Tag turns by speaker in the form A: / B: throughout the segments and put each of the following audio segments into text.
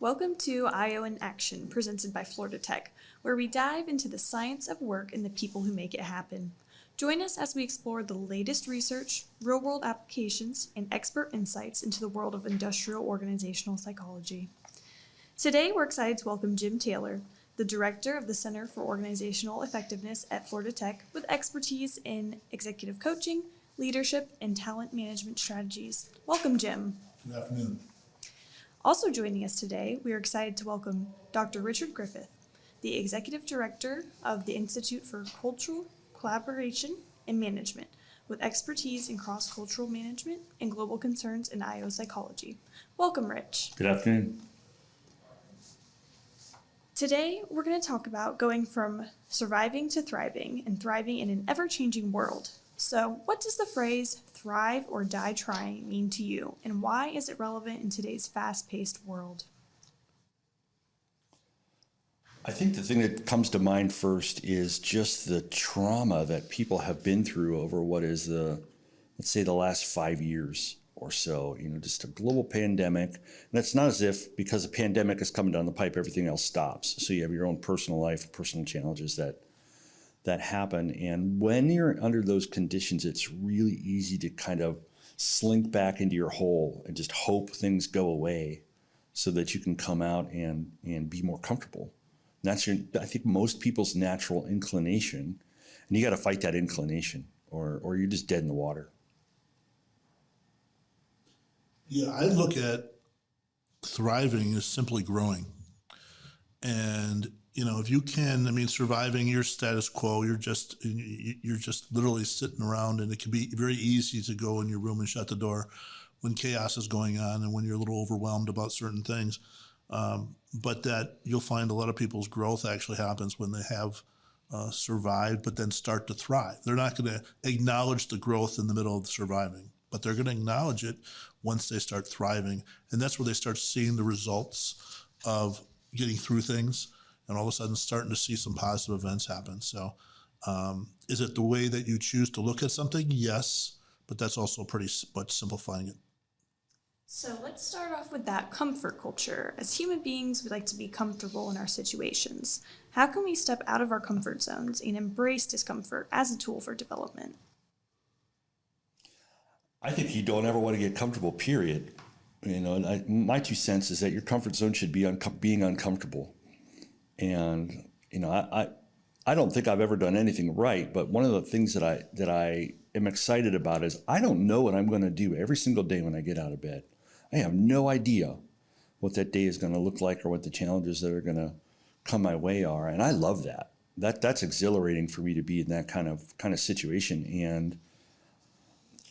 A: Welcome to IO in Action, presented by Florida Tech, where we dive into the science of work and the people who make it happen. Join us as we explore the latest research, real-world applications, and expert insights into the world of industrial organizational psychology. Today, we're excited to welcome Jim Taylor, the Director of the Center for Organizational Effectiveness at Florida Tech, with expertise in executive coaching, leadership, and talent management strategies. Welcome, Jim.
B: Good afternoon.
A: Also joining us today, we are excited to welcome Dr. Richard Griffith, the Executive Director of the Institute for Cultural Collaboration and Management, with expertise in cross-cultural management and global concerns in IO psychology. Welcome, Rich.
C: Good afternoon.
A: Today, we're going to talk about going from surviving to thriving and thriving in an ever-changing world. So, what does the phrase thrive or die trying mean to you, and why is it relevant in today's fast-paced world?
C: I think the thing that comes to mind first is just the trauma that people have been through over what is let's say the last 5 years or so, just a global pandemic. And it's not as if because a pandemic is coming down the pipe, everything else stops. So you have your own personal life, personal challenges that happen. And when you're under those conditions, it's really easy to kind of slink back into your hole and just hope things go away so that you can come out and be more comfortable. And that's I think most people's natural inclination. And you got to fight that inclination or you're just dead in the water.
B: Yeah, I look at thriving as simply growing. And if you can, surviving your status quo, you're just literally sitting around, and it can be very easy to go in your room and shut the door when chaos is going on and when you're a little overwhelmed about certain things. But that you'll find a lot of people's growth actually happens when they have survived, but then start to thrive. They're not going to acknowledge the growth in the middle of surviving, but they're going to acknowledge it once they start thriving. And that's where they start seeing the results of getting through things, and all of a sudden starting to see some positive events happen. So is it the way that you choose to look at something? Yes, but that's also pretty much simplifying it.
A: So let's start off with that comfort culture. As human beings, we like to be comfortable in our situations. How can we step out of our comfort zones and embrace discomfort as a tool for development?
C: I think you don't ever want to get comfortable, period. My 2 cents is that your comfort zone should be being uncomfortable. And, I don't think I've ever done anything right, but one of the things that I am excited about is I don't know what I'm going to do every single day when I get out of bed. I have no idea what that day is going to look like or what the challenges that are going to come my way are. And I love that. That's exhilarating for me to be in that kind of situation. And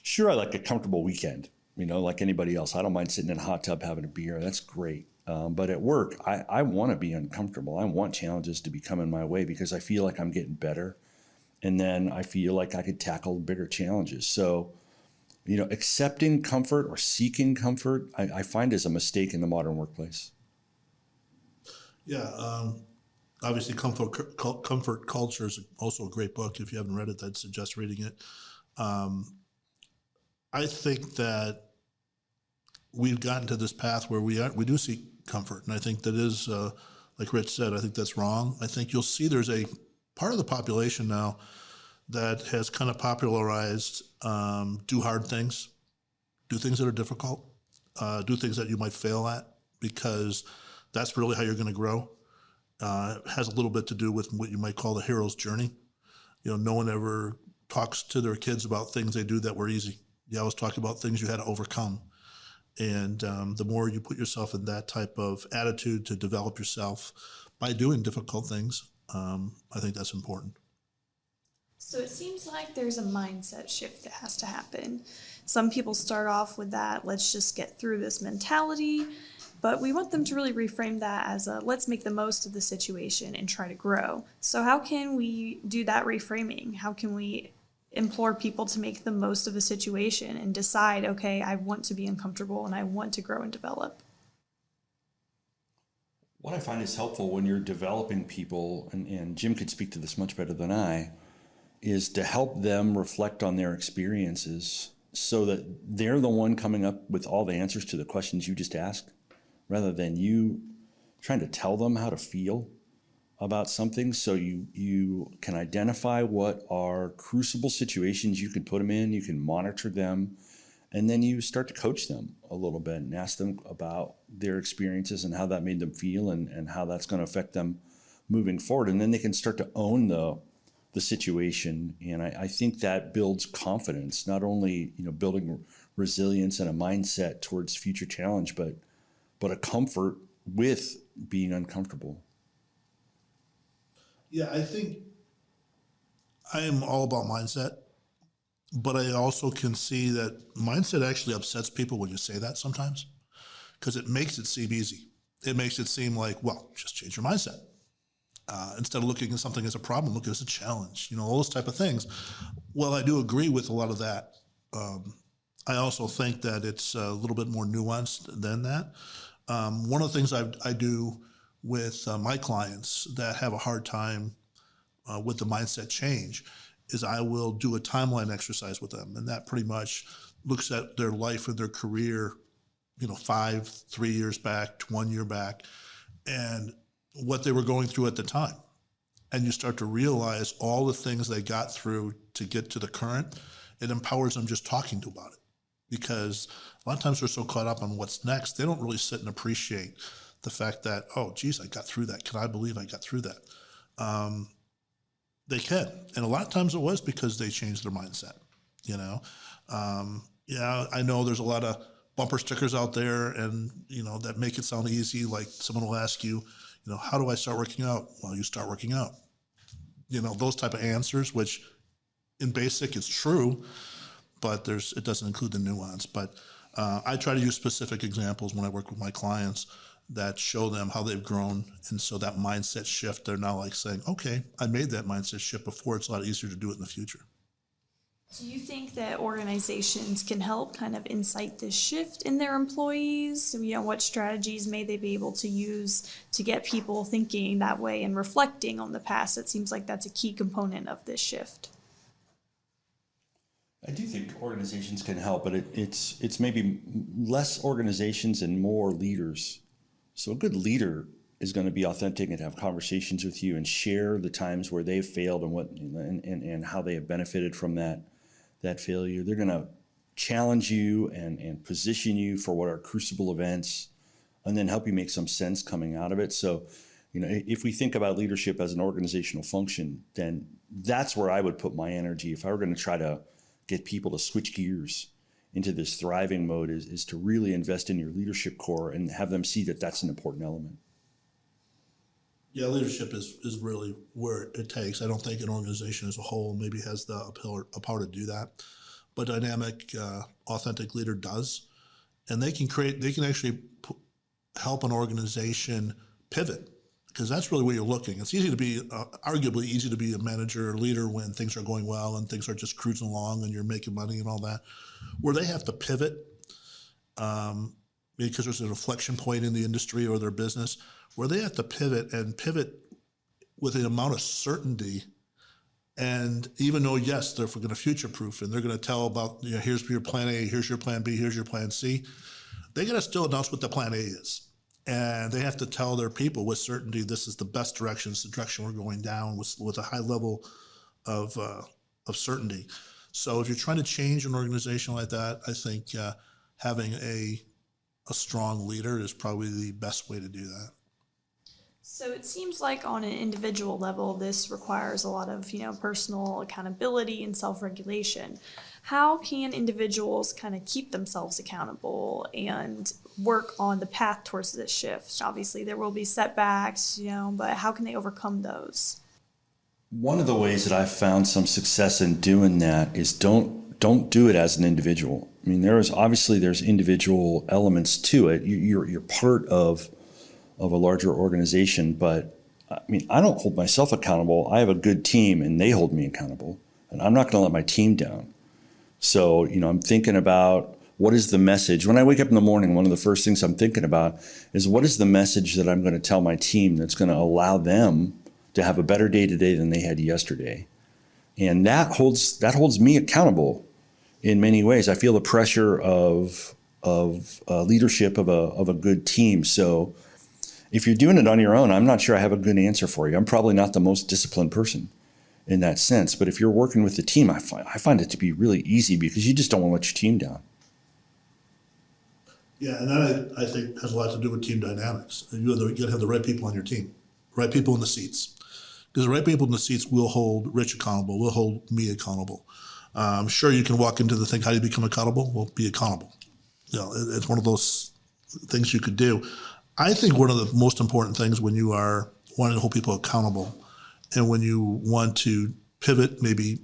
C: sure, I like a comfortable weekend, like anybody else. I don't mind sitting in a hot tub having a beer. That's great. But at work, I want to be uncomfortable. I want challenges to be coming my way because I feel like I'm getting better. And then I feel like I could tackle bigger challenges. So, accepting comfort or seeking comfort, I find is a mistake in the modern workplace.
B: Yeah. Obviously, Comfort Culture is also a great book. If you haven't read it, I'd suggest reading it. I think that we've gotten to this path where we do seek comfort. And I think that is, like Rich said, I think that's wrong. I think you'll see there's a part of the population now that has kind of popularized do hard things, do things that are difficult, do things that you might fail at, because that's really how you're going to grow. It has a little bit to do with what you might call the hero's journey. No one ever talks to their kids about things they do that were easy. You always talk about things you had to overcome. And the more you put yourself in that type of attitude to develop yourself by doing difficult things, I think that's important.
A: So it seems like there's a mindset shift that has to happen. Some people start off with that, let's just get through this mentality, but we want them to really reframe that as a let's make the most of the situation and try to grow. So how can we do that reframing? How can we implore people to make the most of a situation and decide, okay, I want to be uncomfortable and I want to grow and develop?
C: What I find is helpful when you're developing people, and Jim could speak to this much better than I, is to help them reflect on their experiences so that they're the one coming up with all the answers to the questions you just asked, rather than you trying to tell them how to feel about something, so you can identify what are crucible situations you can put them in, you can monitor them, and then you start to coach them a little bit and ask them about their experiences and how that made them feel, and how that's going to affect them moving forward. And then they can start to own the situation. And I think that builds confidence, not only, building resilience and a mindset towards future challenge, but a comfort with being uncomfortable.
B: Yeah, I think I am all about mindset, but I also can see that mindset actually upsets people when you say that sometimes, because it makes it seem easy. It makes it seem like, well, just change your mindset. Instead of looking at something as a problem, look at it as a challenge, all those type of things. Well, I do agree with a lot of that. I also think that it's a little bit more nuanced than that. One of the things I do with my clients that have a hard time with the mindset change is I will do a timeline exercise with them. And that pretty much looks at their life and their career, 3 years back, 1 year back, and what they were going through at the time. And you start to realize all the things they got through to get to the current. It empowers them just talking to about it. Because a lot of times they're so caught up on what's next, they don't really sit and appreciate the fact that, oh, geez, I got through that. Can I believe I got through that? They can. And a lot of times it was because they changed their mindset, Yeah, I know there's a lot of bumper stickers out there and, that make it sound easy. Like someone will ask you, how do I start working out? Well, you start working out. Those type of answers, which in basic is true, but it doesn't include the nuance. But I try to use specific examples when I work with my clients that show them how they've grown. And so that mindset shift, they're now like saying, okay, I made that mindset shift before. It's a lot easier to do it in the future.
A: Do you think that organizations can help kind of incite this shift in their employees? What strategies may they be able to use to get people thinking that way and reflecting on the past? It seems like that's a key component of this shift.
C: I do think organizations can help, but it's maybe less organizations and more leaders. So a good leader is going to be authentic and have conversations with you and share the times where they've failed and what and how they have benefited from that failure. They're going to challenge you and position you for what are crucible events, and then help you make some sense coming out of it. So, if we think about leadership as an organizational function, then that's where I would put my energy. If I were going to try to get people to switch gears into this thriving mode, is to really invest in your leadership core and have them see that that's an important element.
B: Yeah, leadership is really where it takes. I don't think an organization as a whole maybe has the power to do that, but dynamic, authentic leader does, and they can actually help an organization pivot, because that's really where you're looking. It's easy to be, arguably easy to be a manager or leader when things are going well and things are just cruising along and you're making money and all that. Where they have to pivot, because there's an inflection point in the industry or their business, where they have to pivot with an amount of certainty. And even though, yes, they're going to future-proof and they're going to tell about, here's your plan A, here's your plan B, here's your plan C, they got to still announce what the plan A is. And they have to tell their people with certainty, this is the best direction, it's the direction we're going down with a high level of certainty. So if you're trying to change an organization like that, I think having a strong leader is probably the best way to do that.
A: So it seems like on an individual level, this requires a lot of, personal accountability and self-regulation. How can individuals kind of keep themselves accountable and work on the path towards this shift? Obviously, there will be setbacks, but how can they overcome those?
C: One of the ways that I've found some success in doing that is don't do it as an individual. I mean, there's individual elements to it. You're part of a larger organization, but I mean, I don't hold myself accountable. I have a good team and they hold me accountable, and I'm not going to let my team down. So, I'm thinking about what is the message. When I wake up in the morning, one of the first things I'm thinking about is what is the message that I'm going to tell my team that's going to allow them to have a better day today than they had yesterday. And that holds me accountable in many ways. I feel the pressure of leadership of a good team. So If you're doing it on your own, I'm not sure I have a good answer for you. I'm probably not the most disciplined person in that sense. But if you're working with the team, I find it to be really easy because you just don't want to let your team down.
B: Yeah, and that I think has a lot to do with team dynamics. You got to have the right people on your team, right people in the seats. Because the right people in the seats will hold Rich accountable, will hold me accountable. Sure, you can walk into the thing, how do you become accountable? Well, be accountable. It's one of those things you could do. I think one of the most important things when you are wanting to hold people accountable and when you want to pivot, maybe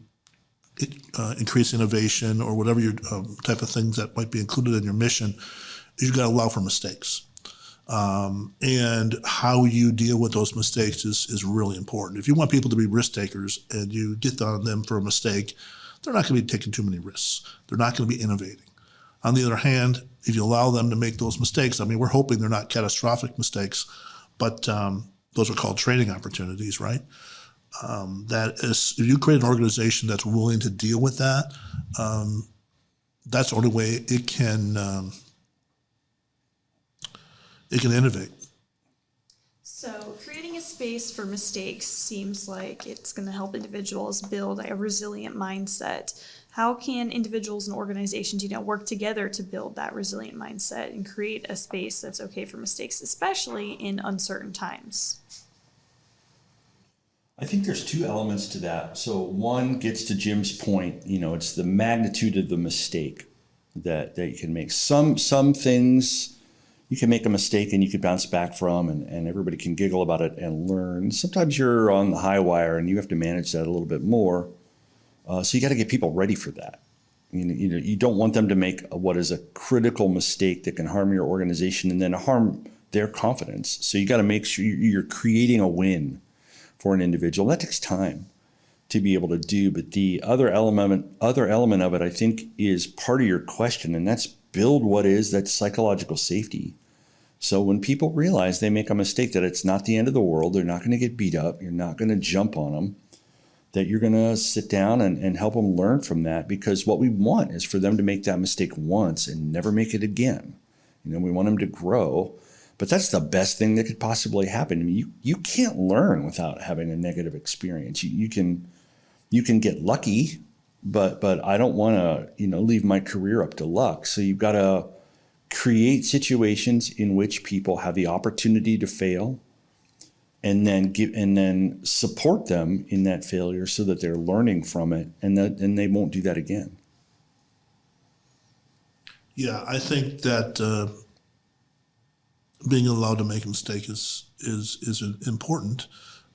B: increase innovation or whatever your type of things that might be included in your mission, is you got to allow for mistakes. And how you deal with those mistakes is really important. If you want people to be risk takers and you get on them for a mistake, they're not going to be taking too many risks. They're not going to be innovating. On the other hand, if you allow them to make those mistakes, I mean, we're hoping they're not catastrophic mistakes, but those are called training opportunities, right? That is, if you create an organization that's willing to deal with that, that's the only way it can innovate.
A: So, creating a space for mistakes seems like it's going to help individuals build a resilient mindset. How can individuals and organizations, work together to build that resilient mindset and create a space that's okay for mistakes, especially in uncertain times?
C: I think there's two elements to that. So one gets to Jim's point, it's the magnitude of the mistake that you can make. Some things you can make a mistake and you can bounce back from, and everybody can giggle about it and learn. Sometimes you're on the high wire and you have to manage that a little bit more. So you got to get people ready for that. You don't want them to make what is a critical mistake that can harm your organization and then harm their confidence. So you got to make sure you're creating a win for an individual. That takes time to be able to do. But the other element of it, I think, is part of your question, and that's build what is that psychological safety. So when people realize they make a mistake, that it's not the end of the world, they're not going to get beat up, you're not going to jump on them, that you're going to sit down and help them learn from that, because what we want is for them to make that mistake once and never make it again. We want them to grow, but that's the best thing that could possibly happen. I mean, you can't learn without having a negative experience. You can get lucky, but I don't want to leave my career up to luck. So you've got to create situations in which people have the opportunity to fail, and then support them in that failure so that they're learning from it and they won't do that again.
B: Yeah, I think that being allowed to make a mistake is important,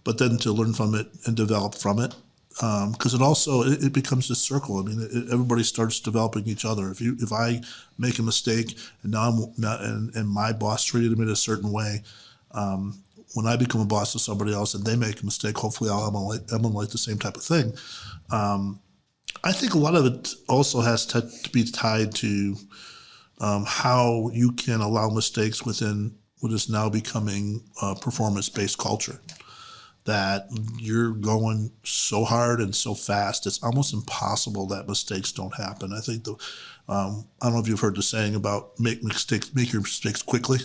B: but then to learn from it and develop from it, because it becomes this circle. I mean, everybody starts developing each other. If I make a mistake and now I'm not, and my boss treated me a certain way, when I become a boss to somebody else and they make a mistake, hopefully I'm gonna like the same type of thing. I think a lot of it also has to be tied to how you can allow mistakes within what is now becoming a performance-based culture. That you're going so hard and so fast, it's almost impossible that mistakes don't happen. I think I don't know if you've heard the saying about make your mistakes quickly.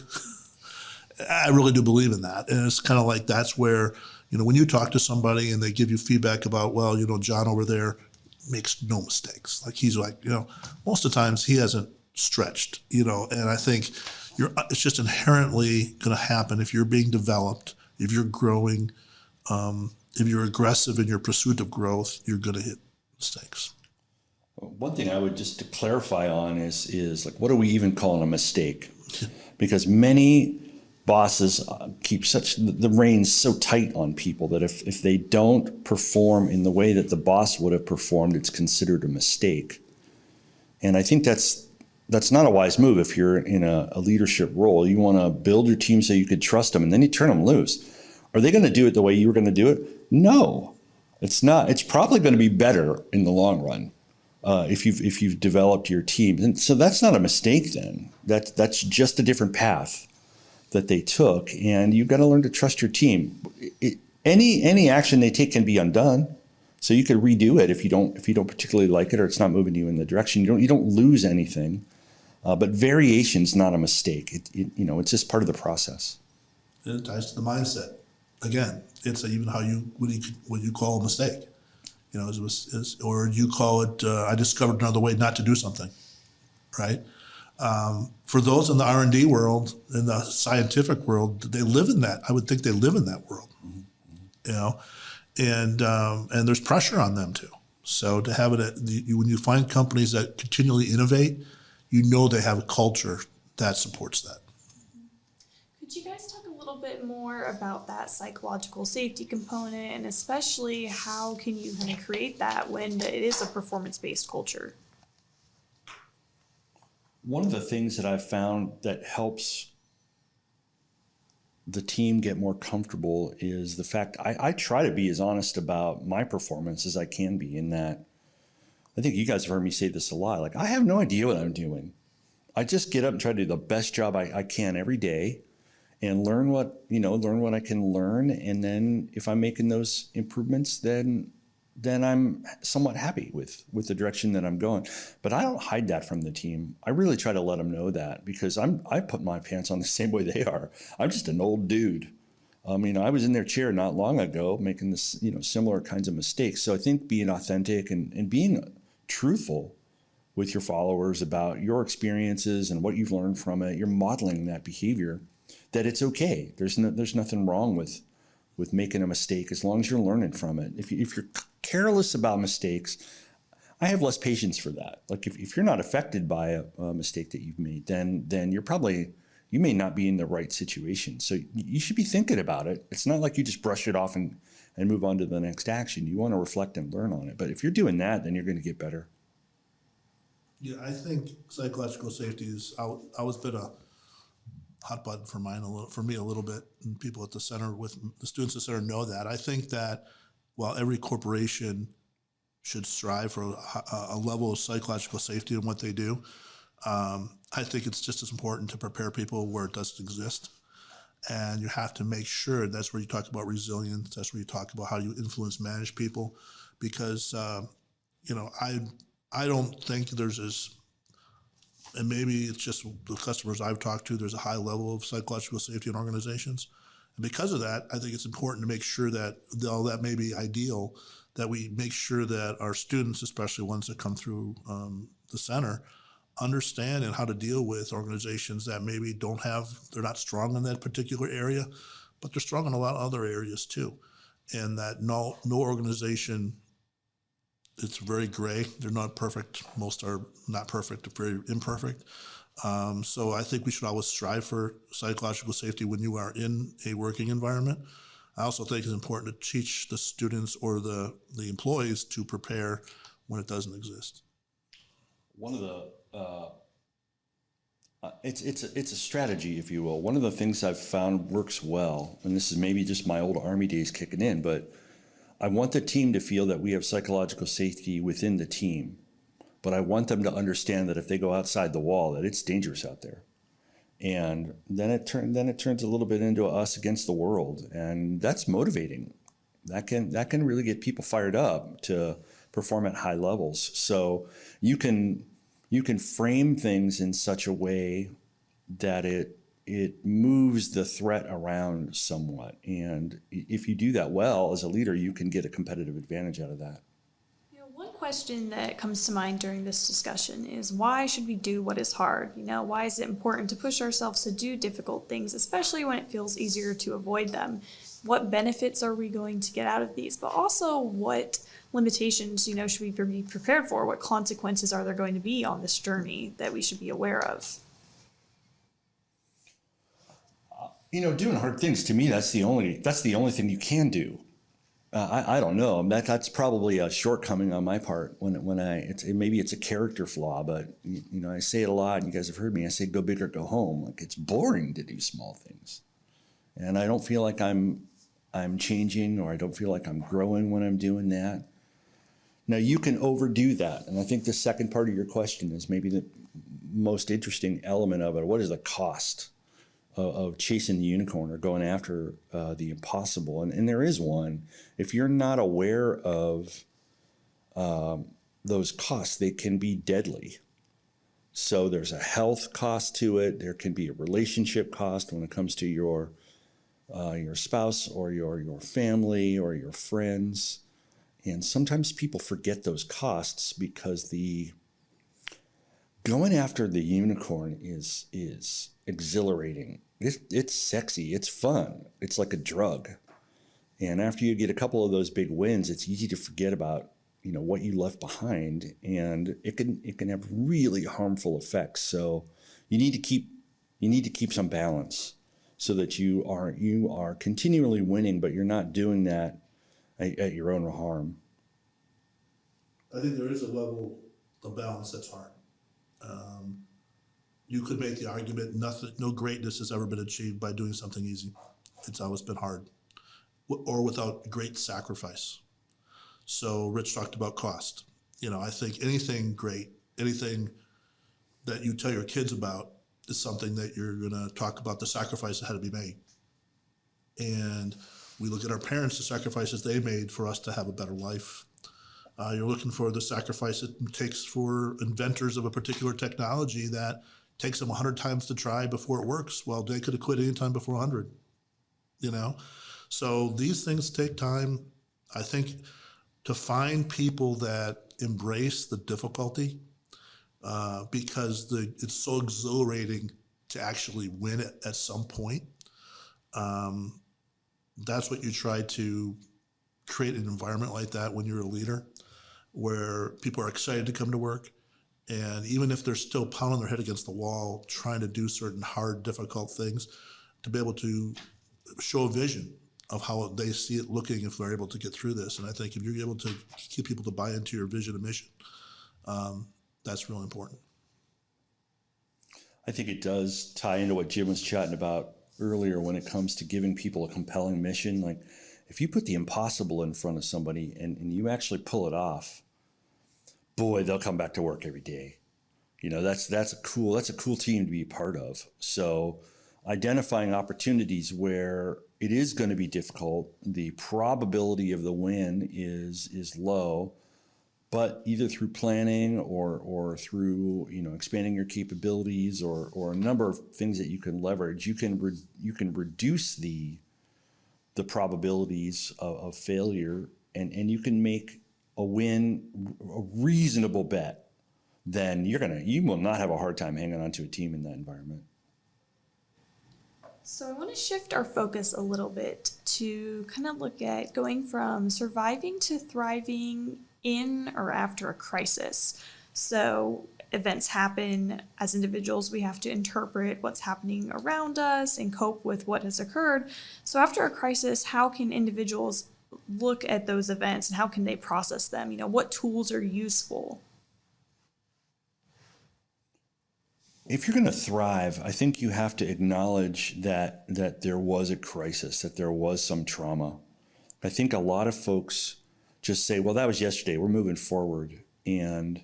B: I really do believe in that. And it's kind of like that's where, when you talk to somebody and they give you feedback about, well, John over there makes no mistakes. Like he's like, most of the times he hasn't stretched, and I think it's just inherently going to happen if you're being developed, if you're growing, if you're aggressive in your pursuit of growth, you're going to hit mistakes.
C: One thing I would just to clarify on is like, what are we even calling a mistake? Because many bosses keep the reins so tight on people that if they don't perform in the way that the boss would have performed, it's considered a mistake. And I think that's not a wise move. If you're in a leadership role, you want to build your team so you could trust them, and then you turn them loose. Are they going to do it the way you were going to do it? No, it's not. It's probably going to be better in the long run if you've developed your team. And so that's not a mistake then. That's just a different path that they took, and you've got to learn to trust your team. Any action they take can be undone, so you could redo it if you don't particularly like it or it's not moving you in the direction. You don't lose anything, but variation's not a mistake. It's just part of the process.
B: And it ties to the mindset. Again, it's even how you what you call a mistake. You know, or you call it, I discovered another way not to do something, right? For those in the R&D world, in the scientific world, they live in that. I would think they live in that world, you know, and there's pressure on them too. So to have it, when you find companies that continually innovate, you know they have a culture that supports that.
A: Could you guys talk a little bit more about that psychological safety component, and especially how can you kind of create that when it is a performance-based culture?
C: One of the things that I've found that helps the team get more comfortable is the fact I try to be as honest about my performance as I can be, in that I think you guys have heard me say this a lot. Like, I have no idea what I'm doing. I just get up and try to do the best job I can every day and learn what I can learn. And then if I'm making those improvements, then I'm somewhat happy with the direction that I'm going. But I don't hide that from the team. I really try to let them know that, because I put my pants on the same way they are. I'm just an old dude. I was in their chair not long ago making this, similar kinds of mistakes. So I think being authentic and being truthful with your followers about your experiences and what you've learned from it, you're modeling that behavior, that it's okay. There's nothing wrong with making a mistake, as long as you're learning from it. If you're careless about mistakes, I have less patience for that. Like, if you're not affected by a mistake that you've made, then you may not be in the right situation. So you should be thinking about it. It's not like you just brush it off and move on to the next action. You want to reflect and learn on it. But if you're doing that, then you're going to get better.
B: Yeah, I think psychological safety has always been a hot button for me a little bit, and people at the center, with the students at the center, know that. I think that while every corporation should strive for a level of psychological safety in what they do, I think it's just as important to prepare people where it doesn't exist. And you have to make sure, that's where you talk about resilience, that's where you talk about how you influence, manage people, because I don't think there's as, and maybe it's just the customers I've talked to, there's a high level of psychological safety in organizations. And because of that, I think it's important to make sure that, though that may be ideal, that we make sure that our students, especially ones that come through the center, understand and how to deal with organizations that maybe they're not strong in that particular area, but they're strong in a lot of other areas too. And that no organization, it's very gray. They're not perfect. Most are not perfect, very imperfect. So I think we should always strive for psychological safety when you are in a working environment. I also think it's important to teach the students or the employees to prepare when it doesn't exist.
C: One of the it's a strategy, if you will. One of the things I've found works well, and this is maybe just my old Army days kicking in, but I want the team to feel that we have psychological safety within the team, but I want them to understand that if they go outside the wall, that it's dangerous out there. And then it turns a little bit into us against the world, and that's motivating. That can really get people fired up to perform at high levels. So you can frame things in such a way that it moves the threat around somewhat. And if you do that well as a leader, you can get a competitive advantage out of that.
A: One question that comes to mind during this discussion is, why should we do what is hard? Why is it important to push ourselves to do difficult things, especially when it feels easier to avoid them? What benefits are we going to get out of these? But also, what limitations, should we be prepared for? What consequences are there going to be on this journey that we should be aware of?
C: Doing hard things, to me, that's the only thing you can do. I don't know. That's probably a shortcoming on my part. Maybe it's a character flaw, but I say it a lot, and you guys have heard me. I say, go big or go home. Like, it's boring to do small things, and I don't feel like I'm changing, or I don't feel like I'm growing when I'm doing that. Now, you can overdo that, and I think the second part of your question is maybe the most interesting element of it. What is the cost of chasing the unicorn or going after the impossible? And there is one. If you're not aware of those costs, they can be deadly. So there's a health cost to it. There can be a relationship cost when it comes to your your spouse or your family or your friends. And sometimes people forget those costs because the going after the unicorn is exhilarating. It's sexy. It's fun. It's like a drug. And after you get a couple of those big wins, it's easy to forget about what you left behind, and it can have really harmful effects. So you need to keep some balance so that you are continually winning, but you're not doing that at your own harm.
B: I think there is a level of balance that's hard. You could make the argument no greatness has ever been achieved by doing something easy. It's always been hard, or without great sacrifice. So Rich talked about cost. I think anything great, anything that you tell your kids about is something that you're going to talk about the sacrifice that had to be made. And we look at our parents, the sacrifices they made for us to have a better life. You're looking for the sacrifice it takes for inventors of a particular technology that takes them 100 times to try before it works. Well, they could have quit any time before 100, So these things take time. I think to find people that embrace the difficulty because it's so exhilarating to actually win it at some point. That's what you try to create an environment like that when you're a leader, where people are excited to come to work. And even if they're still pounding their head against the wall, trying to do certain hard, difficult things, to be able to show a vision of how they see it looking if they're able to get through this. And I think if you're able to get people to buy into your vision and mission, that's really important.
C: I think it does tie into what Jim was chatting about earlier when it comes to giving people a compelling mission. Like if you put the impossible in front of somebody and you actually pull it off, boy, they'll come back to work every day. That's a cool team to be a part of. So identifying opportunities where it is going to be difficult, the probability of the win is low, but either through planning or through expanding your capabilities or a number of things that you can leverage, you can reduce the probabilities of failure, and you can make a win a reasonable bet. Then you will not have a hard time hanging on to a team in that environment.
A: So I want to shift our focus a little bit to kind of look at going from surviving to thriving in or after a crisis. So events happen. As individuals, we have to interpret what's happening around us and cope with what has occurred. So after a crisis, how can individuals look at those events and how can they process them? What tools are useful?
C: If you're going to thrive, I think you have to acknowledge that there was a crisis, that there was some trauma. I think a lot of folks just say, well, that was yesterday, we're moving forward. And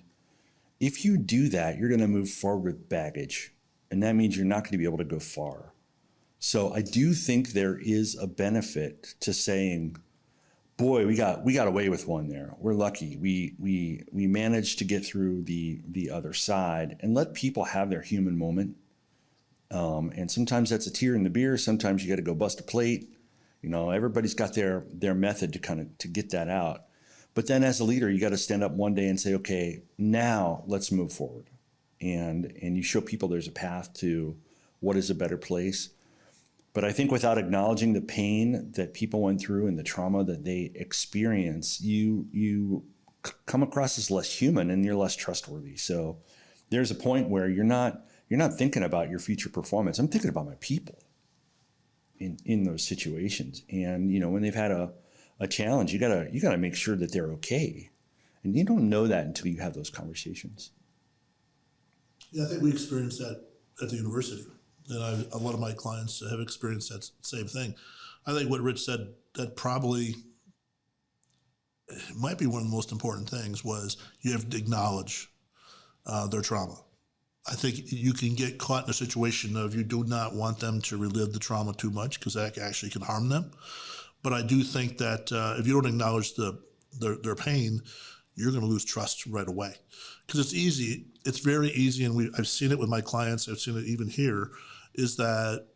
C: if you do that, you're going to move forward with baggage. And that means you're not going to be able to go far. So I do think there is a benefit to saying, boy, we got away with one there. We're lucky. We managed to get through the other side, and let people have their human moment. And sometimes that's a tear in the beer. Sometimes you got to go bust a plate. Everybody's got their method to get that out. But then as a leader, you got to stand up one day and say, okay, now let's move forward. And you show people there's a path to what is a better place. But I think without acknowledging the pain that people went through and the trauma that they experience, you come across as less human and you're less trustworthy. So there's a point where you're not thinking about your future performance. I'm thinking about my people in those situations. And when they've had a challenge, you gotta make sure that they're okay. And you don't know that until you have those conversations.
B: Yeah, I think we experienced that at the university. And a lot of my clients have experienced that same thing. I think what Rich said, that probably might be one of the most important things, was you have to acknowledge their trauma. I think you can get caught in a situation of you do not want them to relive the trauma too much because that actually can harm them. But I do think that if you don't acknowledge their pain, you're going to lose trust right away. Because it's easy. It's very easy, and I've seen it with my clients. I've seen it even here, is that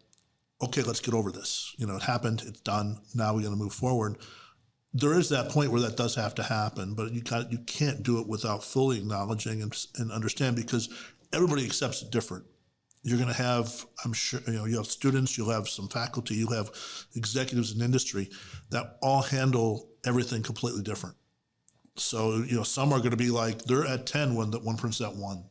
B: okay, let's get over this. It happened, it's done. Now we got to move forward. There is that point where that does have to happen, but you can't do it without fully acknowledging and understand, because everybody accepts it different. You're going to have, I'm sure, you have students, you'll have some faculty, you'll have executives in industry that all handle everything completely different. So, some are going to be like, they're at 10 when that one person's at 1.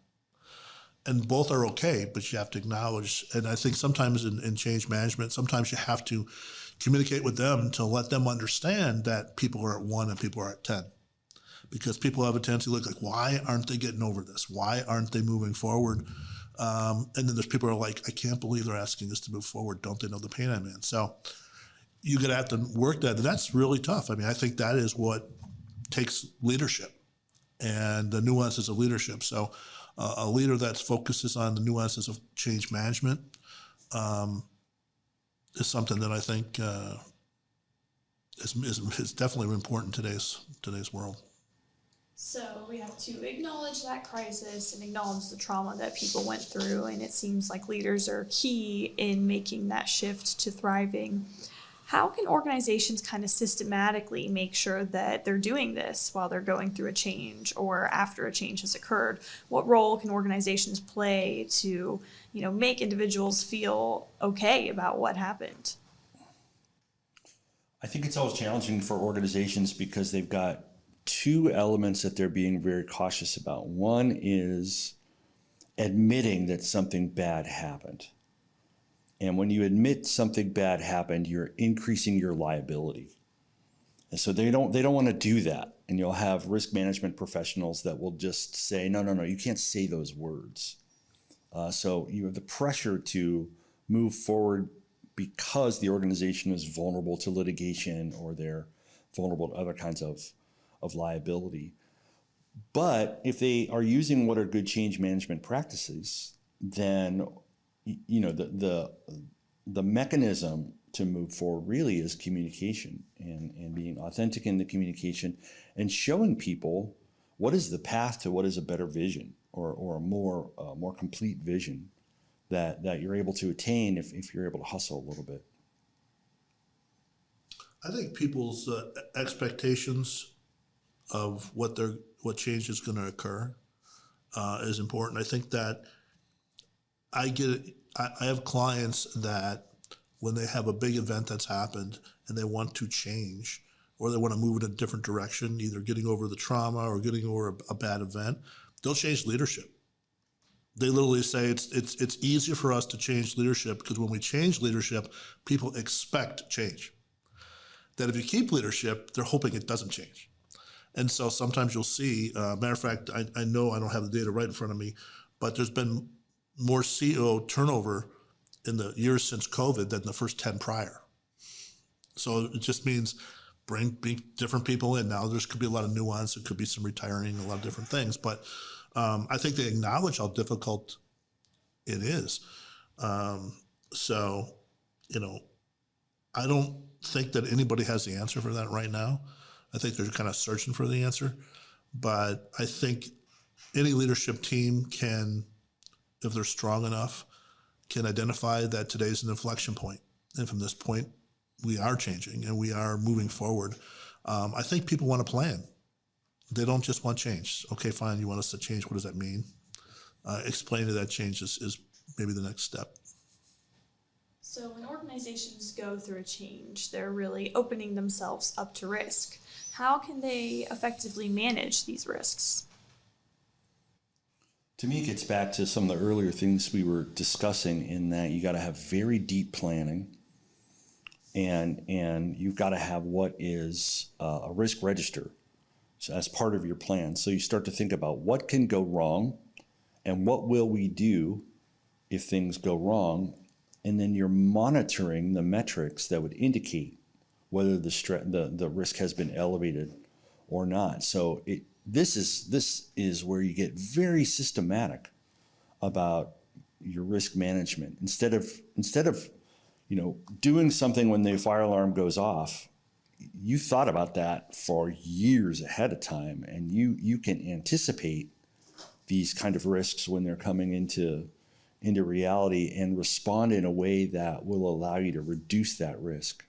B: And both are okay, but you have to acknowledge. And I think sometimes in change management, sometimes you have to communicate with them to let them understand that people are at 1 and people are at 10. Because people have a tendency to look like, why aren't they getting over this? Why aren't they moving forward? And then there's people who are like, I can't believe they're asking us to move forward. Don't they know the pain I'm in? So you're going to have to work that. And that's really tough. I mean, I think that is what takes leadership and the nuances of leadership. So a leader that focuses on the nuances of change management is something that I think is definitely important in today's world.
A: So we have to acknowledge that crisis and acknowledge the trauma that people went through, and it seems like leaders are key in making that shift to thriving. How can organizations kind of systematically make sure that they're doing this while they're going through a change or after a change has occurred? What role can organizations play to, make individuals feel okay about what happened?
C: I think it's always challenging for organizations because they've got two elements that they're being very cautious about. One is admitting that something bad happened. And when you admit something bad happened, you're increasing your liability. And so they don't want to do that. And you'll have risk management professionals that will just say, no, you can't say those words. So you have the pressure to move forward because the organization is vulnerable to litigation or they're vulnerable to other kinds of liability. But if they are using what are good change management practices, then the mechanism to move forward really is communication and being authentic in the communication and showing people what is the path to what is a better vision or a more complete vision that you're able to attain if you're able to hustle a little bit.
B: I think people's expectations of what change is going to occur is important. I think that I have clients that when they have a big event that's happened and they want to change or they want to move in a different direction, either getting over the trauma or getting over a bad event, they'll change leadership. They literally say it's easier for us to change leadership because when we change leadership, people expect change. That if you keep leadership, they're hoping it doesn't change. And so sometimes you'll see, matter of fact, I know I don't have the data right in front of me, but there's been more CEO turnover in the years since COVID than the first 10 prior. So it just means bring different people in. Now there could be a lot of nuance. It could be some retiring, a lot of different things. But I think they acknowledge how difficult it is. So, I don't think that anybody has the answer for that right now. I think they're kind of searching for the answer. But I think any leadership team can, if they're strong enough, can identify that today's an inflection point. And from this point, we are changing and we are moving forward. I think people want a plan. They don't just want change. Okay, fine, you want us to change. What does that mean? Explaining that change is maybe the next step.
A: So when organizations go through a change, they're really opening themselves up to risk. How can they effectively manage these risks?
C: To me, it gets back to some of the earlier things we were discussing in that you got to have very deep planning and you've got to have what is a risk register as part of your plan. So you start to think about what can go wrong and what will we do if things go wrong. And then you're monitoring the metrics that would indicate whether the risk has been elevated or not. So this is where you get very systematic about your risk management. Instead of doing something when the fire alarm goes off, you thought about that for years ahead of time, and you can anticipate these kind of risks when they're coming into into reality and respond in a way that will allow you to reduce that risk.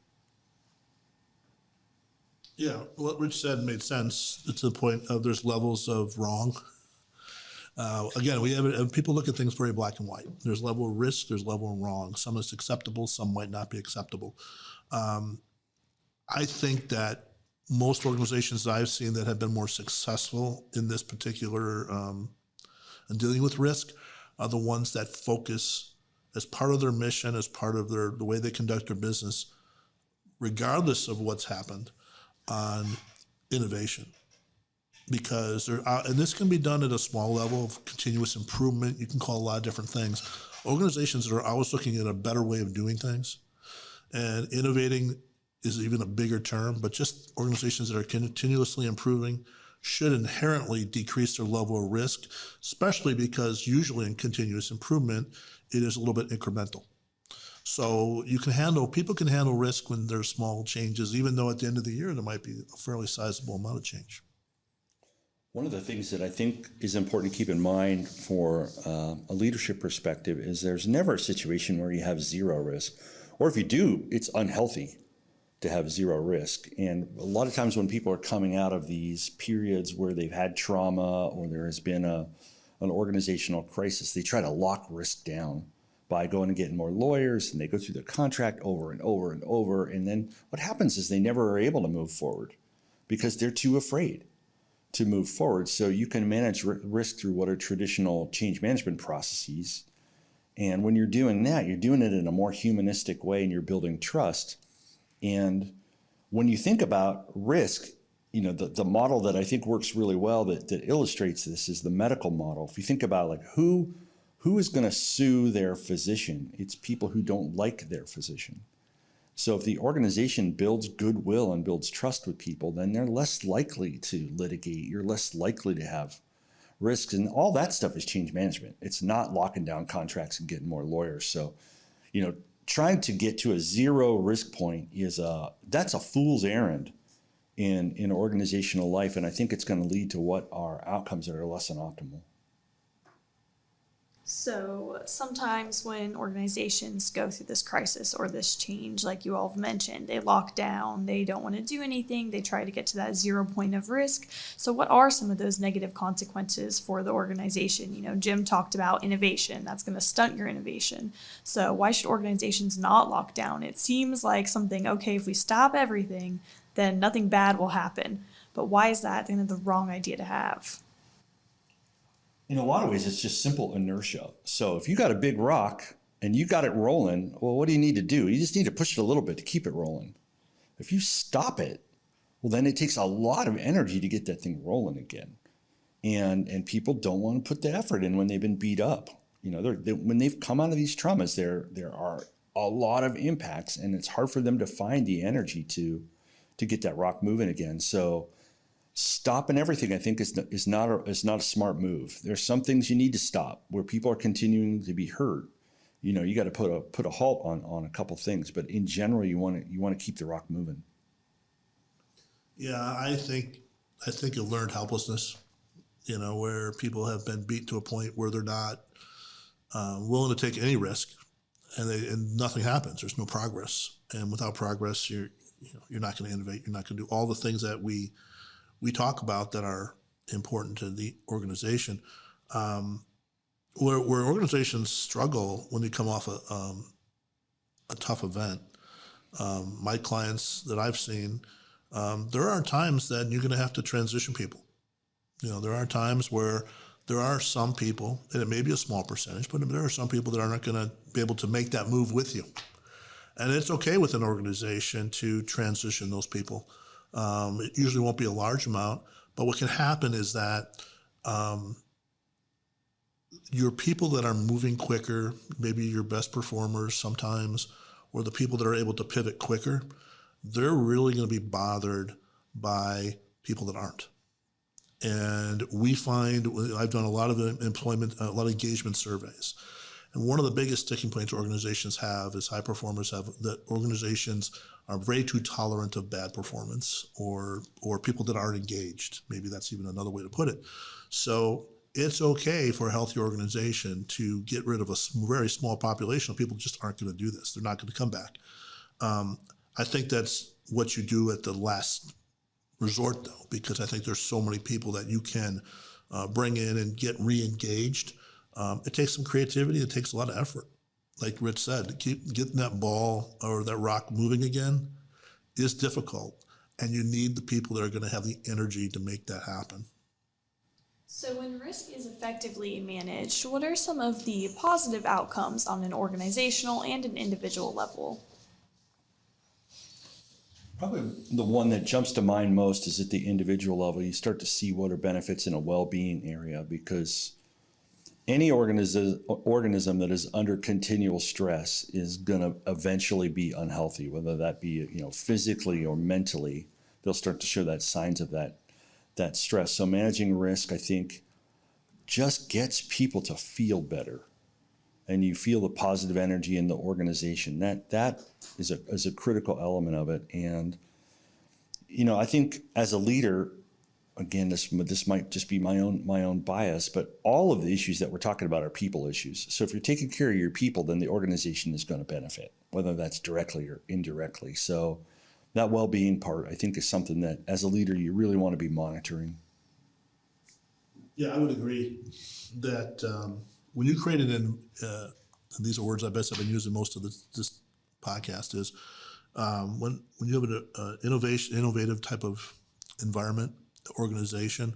B: Yeah, what Rich said made sense. It's the point of there's levels of wrong. Again, we have people look at things very black and white. There's level of risk, there's level of wrong. Some is acceptable, some might not be acceptable. I think that most organizations that I've seen that have been more successful in this particular in dealing with risk are the ones that focus as part of their mission, as part of the way they conduct their business, regardless of what's happened, on innovation. Because and this can be done at a small level of continuous improvement. You can call it a lot of different things. Organizations that are always looking at a better way of doing things, and innovating is even a bigger term, but just organizations that are continuously improving should inherently decrease their level of risk, especially because usually in continuous improvement, it is a little bit incremental. So people can handle risk when there's small changes, even though at the end of the year, there might be a fairly sizable amount of change.
C: One of the things that I think is important to keep in mind for a leadership perspective is there's never a situation where you have zero risk. Or if you do, it's unhealthy to have zero risk. And a lot of times when people are coming out of these periods where they've had trauma or there has been an organizational crisis, they try to lock risk down by going and getting more lawyers, and they go through the contract over and over and over. And then what happens is they never are able to move forward because they're too afraid to move forward. So you can manage risk through what are traditional change management processes. And when you're doing that, you're doing it in a more humanistic way and you're building trust. And when you think about risk, the model that I think works really well that illustrates this is the medical model. If you think about like who is going to sue their physician, it's people who don't like their physician. So if the organization builds goodwill and builds trust with people, then they're less likely to litigate. You're less likely to have risks. And all that stuff is change management. It's not locking down contracts and getting more lawyers. So, trying to get to a zero risk point that's a fool's errand in organizational life. And I think it's going to lead to what are outcomes that are less than optimal.
A: So sometimes when organizations go through this crisis or this change, like you all have mentioned, they lock down, they don't want to do anything, they try to get to that 0 point of risk. So what are some of those negative consequences for the organization? Jim talked about innovation. That's going to stunt your innovation. So why should organizations not lock down? It seems like something, okay, if we stop everything, then nothing bad will happen. But why is that the wrong idea to have?
C: In a lot of ways, it's just simple inertia. So if you got a big rock and you got it rolling, well, what do you need to do? You just need to push it a little bit to keep it rolling. If you stop it, well, then it takes a lot of energy to get that thing rolling again. And people don't want to put the effort in when they've been beat up. When they've come out of these traumas, there are a lot of impacts, and it's hard for them to find the energy to get that rock moving again. So stopping everything, I think, is not a smart move. There's some things you need to stop where people are continuing to be hurt. You got to put a halt on a couple things, but in general, you want to keep the rock moving.
B: Yeah, I think a learned helplessness, where people have been beat to a point where they're not willing to take any risk, and nothing happens. There's no progress, and without progress, you're not going to innovate. You're not going to do all the things that we talk about that are important to the organization. Where organizations struggle when they come off a tough event. My clients that I've seen, there are times that you're going to have to transition people. There are times where there are some people, and it may be a small percentage, but there are some people that are not going to be able to make that move with you. And it's okay with an organization to transition those people. It usually won't be a large amount, but what can happen is that your people that are moving quicker, maybe your best performers sometimes, or the people that are able to pivot quicker, they're really going to be bothered by people that aren't. And we find, I've done a lot of engagement surveys. And one of the biggest sticking points organizations have is high performers have that organizations are way too tolerant of bad performance or people that aren't engaged. Maybe that's even another way to put it. So it's okay for a healthy organization to get rid of a very small population of people who just aren't going to do this. They're not going to come back. I think that's what you do at the last resort, though, because I think there's so many people that you can bring in and get re-engaged. It takes some creativity. It takes a lot of effort. Like Rich said, to keep getting that ball or that rock moving again is difficult, and you need the people that are going to have the energy to make that happen.
A: So when risk is effectively managed, what are some of the positive outcomes on an organizational and an individual level?
C: Probably the one that jumps to mind most is at the individual level. You start to see what are benefits in a well-being area, because any organism that is under continual stress is going to eventually be unhealthy, whether that be physically or mentally. They'll start to show that signs of that stress. So managing risk, I think, just gets people to feel better, and you feel the positive energy in the organization. That is a critical element of it. And I think as a leader, again, this might just be my own bias, but all of the issues that we're talking about are people issues. So if you're taking care of your people, then the organization is going to benefit, whether that's directly or indirectly. So that well-being part, I think, is something that as a leader you really want to be monitoring.
B: Yeah, I would agree that when you create and these are words I bet I've been using most of this podcast, is when you have an innovative type of environment, organization,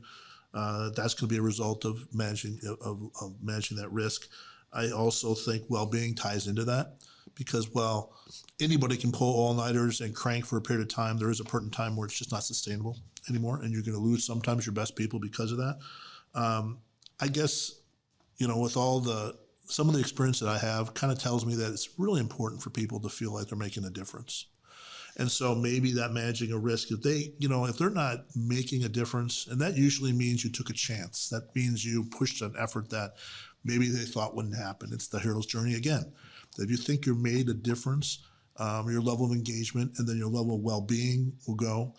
B: that's going to be a result of managing that risk. I also think well-being ties into that, because while anybody can pull all-nighters and crank for a period of time, there is a certain time where it's just not sustainable anymore, and you're going to lose sometimes your best people because of that. I guess, with some of the experience that I have, kind of tells me that it's really important for people to feel like they're making a difference. And so maybe that managing a risk, if they're not making a difference, and that usually means you took a chance. That means you pushed an effort that maybe they thought wouldn't happen. It's the hero's journey again. If you think you made a difference, your level of engagement and then your level of well-being will go.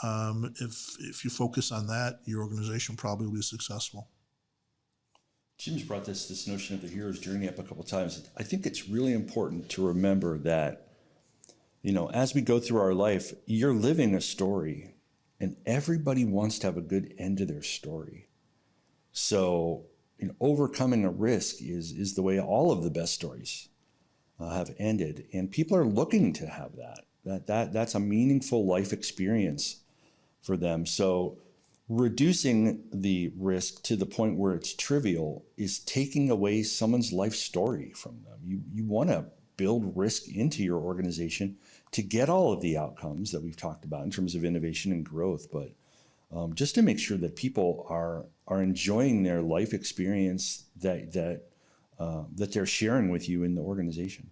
B: If you focus on that, your organization probably will be successful.
C: Jim's brought this notion of the hero's journey up a couple of times. I think it's really important to remember that, as we go through our life, you're living a story, and everybody wants to have a good end to their story. So, overcoming a risk is the way all of the best stories have ended, and people are looking to have that's a meaningful life experience for them. So reducing the risk to the point where it's trivial is taking away someone's life story from them. You want to build risk into your organization to get all of the outcomes that we've talked about in terms of innovation and growth, but just to make sure that people are enjoying their life experience that they're sharing with you in the organization.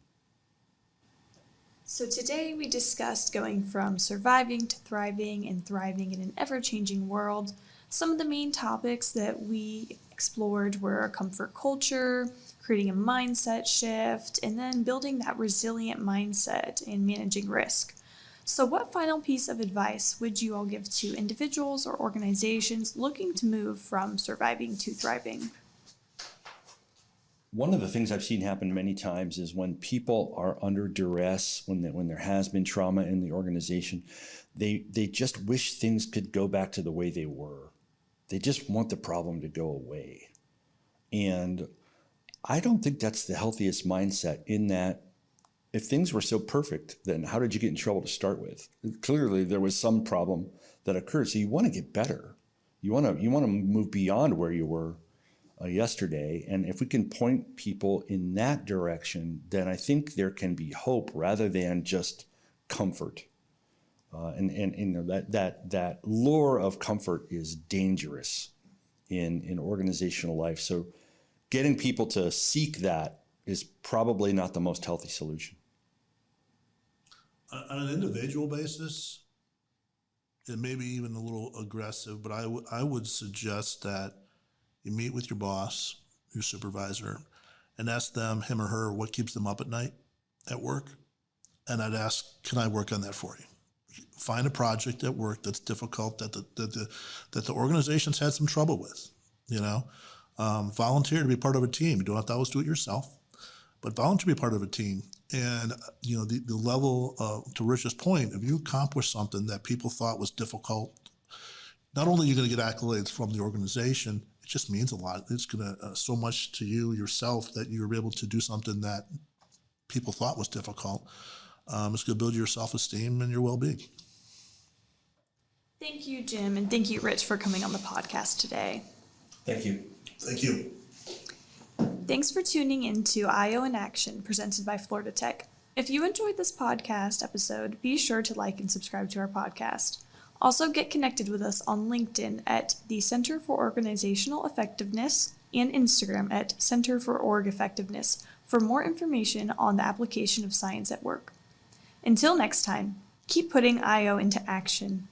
A: So today we discussed going from surviving to thriving and thriving in an ever-changing world. Some of the main topics that we explored were comfort culture, creating a mindset shift, and then building that resilient mindset and managing risk. So what final piece of advice would you all give to individuals or organizations looking to move from surviving to thriving?
C: One of the things I've seen happen many times is when people are under duress, when there has been trauma in the organization, they just wish things could go back to the way they were. They just want the problem to go away. And I don't think that's the healthiest mindset, in that if things were so perfect, then how did you get in trouble to start with? Clearly, there was some problem that occurred. So you want to get better. You want to move beyond where you were yesterday. And if we can point people in that direction, then I think there can be hope rather than just comfort. That lure of comfort is dangerous in organizational life. So getting people to seek that is probably not the most healthy solution.
B: On an individual basis, it may be even a little aggressive, but I would suggest that you meet with your boss, your supervisor, and ask them, him or her, what keeps them up at night at work. And I'd ask, can I work on that for you? Find a project at work that's difficult, that the organization's had some trouble with, Volunteer to be part of a team. You don't have to always do it yourself, but volunteer to be part of a team. And, the level, to Rich's point, if you accomplish something that people thought was difficult, not only are you going to get accolades from the organization, it just means a lot. It's going to so much to you yourself that you're able to do something that people thought was difficult. It's going to build your self-esteem and your well-being.
A: Thank you, Jim, and thank you, Rich, for coming on the podcast today.
C: Thank you.
B: Thank you.
A: Thanks for tuning in to IO in Action, presented by Florida Tech. If you enjoyed this podcast episode, be sure to like and subscribe to our podcast. Also, get connected with us on LinkedIn at the Center for Organizational Effectiveness and Instagram at Center for Org Effectiveness for more information on the application of science at work. Until next time, keep putting IO into action.